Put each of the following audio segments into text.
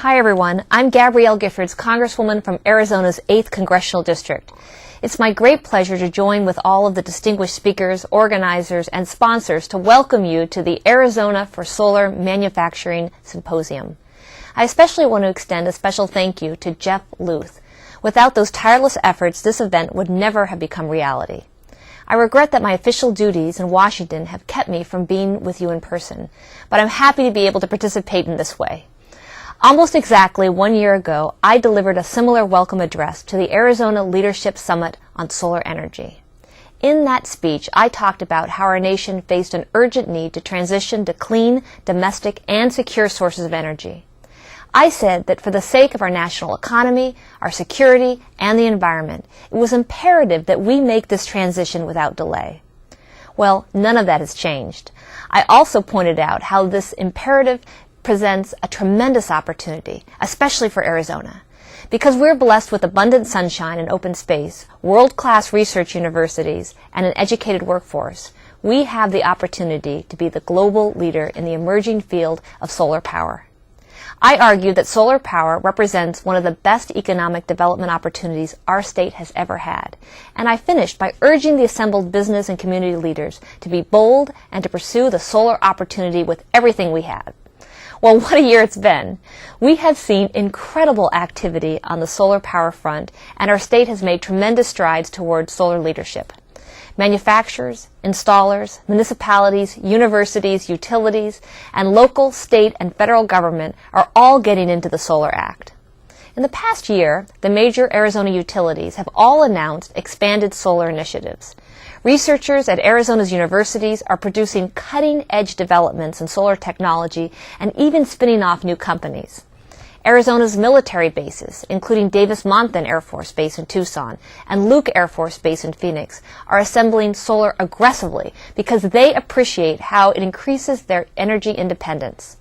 Hi everyone, I'm Gabrielle Giffords, Congresswoman from Arizona's 8th Congressional District. It's my great pleasure to join with all of the distinguished speakers, organizers, and sponsors to welcome you to the Arizona for Solar Manufacturing Symposium. I especially want to extend a special thank you to Jeff Luth. Without those tireless efforts, this event would never have become reality. I regret that my official duties in Washington have kept me from being with you in person, but I'm happy to be able to participate in this way. Almost exactly 1 year ago, I delivered a similar welcome address to the Arizona Leadership Summit on Solar Energy. In that speech, I talked about how our nation faced an urgent need to transition to clean, domestic, and secure sources of energy. I said that for the sake of our national economy, our security, and the environment, it was imperative that we make this transition without delay. Well, none of that has changed. I also pointed out how this imperative presents a tremendous opportunity, especially for Arizona. Because we're blessed with abundant sunshine and open space, world-class research universities, and an educated workforce, we have the opportunity to be the global leader in the emerging field of solar power. I argue that solar power represents one of the best economic development opportunities our state has ever had. And I finished by urging the assembled business and community leaders to be bold and to pursue the solar opportunity with everything we have. Well, what a year it's been. We have seen incredible activity on the solar power front, and our state has made tremendous strides towards solar leadership. Manufacturers, installers, municipalities, universities, utilities, and local, state, and federal government are all getting into the Solar Act. In the past year, the major Arizona utilities have all announced expanded solar initiatives. Researchers at Arizona's universities are producing cutting-edge developments in solar technology and even spinning off new companies. Arizona's military bases, including Davis-Monthan Air Force Base in Tucson and Luke Air Force Base in Phoenix, are assembling solar aggressively because they appreciate how it increases their energy independence.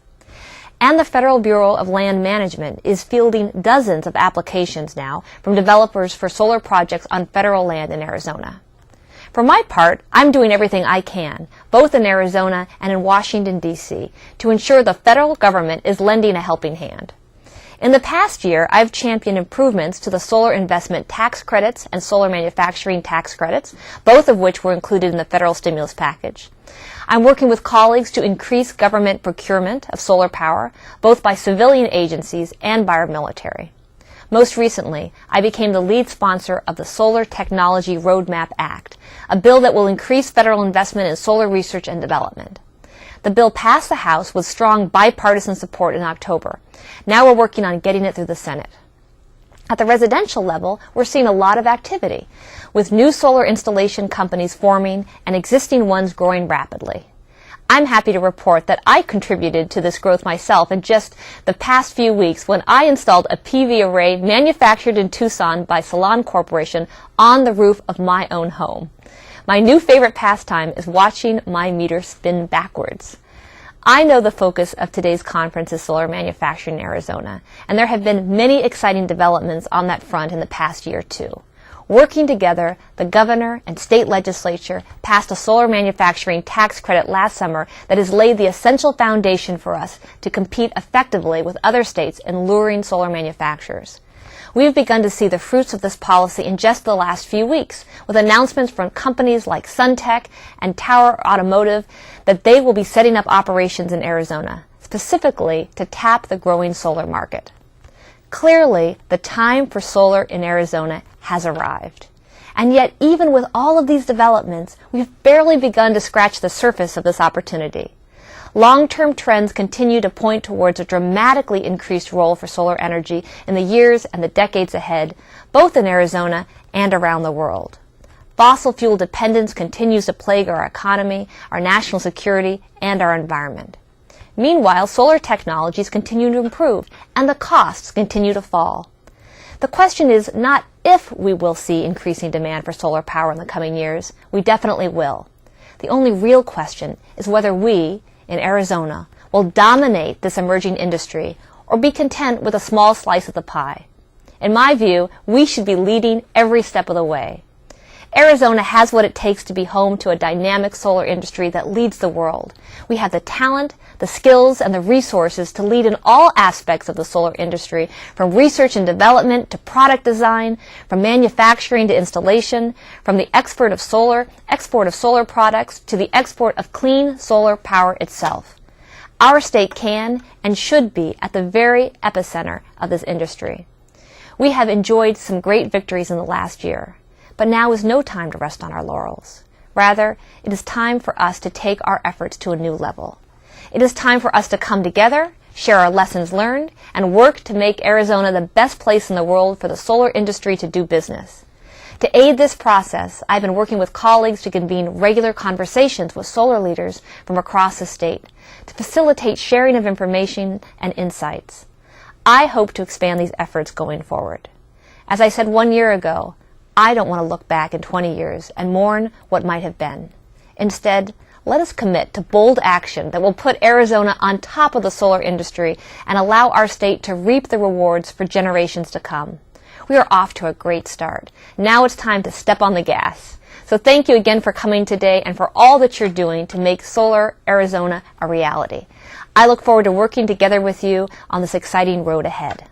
And the Federal Bureau of Land Management is fielding dozens of applications now from developers for solar projects on federal land in Arizona. For my part, I'm doing everything I can, both in Arizona and in Washington, D.C., to ensure the federal government is lending a helping hand. In the past year, I've championed improvements to the solar investment tax credits and solar manufacturing tax credits, both of which were included in the federal stimulus package. I'm working with colleagues to increase government procurement of solar power, both by civilian agencies and by our military. Most recently, I became the lead sponsor of the Solar Technology Roadmap Act, a bill that will increase federal investment in solar research and development. The bill passed the House with strong bipartisan support in October. Now we're working on getting it through the Senate. At the residential level, we're seeing a lot of activity, with new solar installation companies forming and existing ones growing rapidly. I'm happy to report that I contributed to this growth myself in just the past few weeks when I installed a PV array manufactured in Tucson by Salon Corporation on the roof of my own home. My new favorite pastime is watching my meter spin backwards. I know the focus of today's conference is solar manufacturing in Arizona, and there have been many exciting developments on that front in the past year, too. Working together, the governor and state legislature passed a solar manufacturing tax credit last summer that has laid the essential foundation for us to compete effectively with other states in luring solar manufacturers. We have begun to see the fruits of this policy in just the last few weeks, with announcements from companies like SunTech and Tower Automotive that they will be setting up operations in Arizona, specifically to tap the growing solar market. Clearly, the time for solar in Arizona has arrived. And yet, even with all of these developments, we've barely begun to scratch the surface of this opportunity. Long-term trends continue to point towards a dramatically increased role for solar energy in the years and the decades ahead, both in Arizona and around the world. Fossil fuel dependence continues to plague our economy, our national security, and our environment. Meanwhile, solar technologies continue to improve, and the costs continue to fall. The question is not if we will see increasing demand for solar power in the coming years. We definitely will. The only real question is whether we, in Arizona, will dominate this emerging industry or be content with a small slice of the pie. In my view, we should be leading every step of the way. Arizona has what it takes to be home to a dynamic solar industry that leads the world. We have the talent, the skills, and the resources to lead in all aspects of the solar industry, from research and development to product design, from manufacturing to installation, from the export of solar products to the export of clean solar power itself. Our state can and should be at the very epicenter of this industry. We have enjoyed some great victories in the last year, but now is no time to rest on our laurels. Rather, it is time for us to take our efforts to a new level. It is time for us to come together, share our lessons learned, and work to make Arizona the best place in the world for the solar industry to do business. To aid this process, I've been working with colleagues to convene regular conversations with solar leaders from across the state to facilitate sharing of information and insights. I hope to expand these efforts going forward. As I said 1 year ago, I don't want to look back in 20 years and mourn what might have been. Instead, let us commit to bold action that will put Arizona on top of the solar industry and allow our state to reap the rewards for generations to come. We are off to a great start. Now it's time to step on the gas. So thank you again for coming today and for all that you're doing to make Solar Arizona a reality. I look forward to working together with you on this exciting road ahead.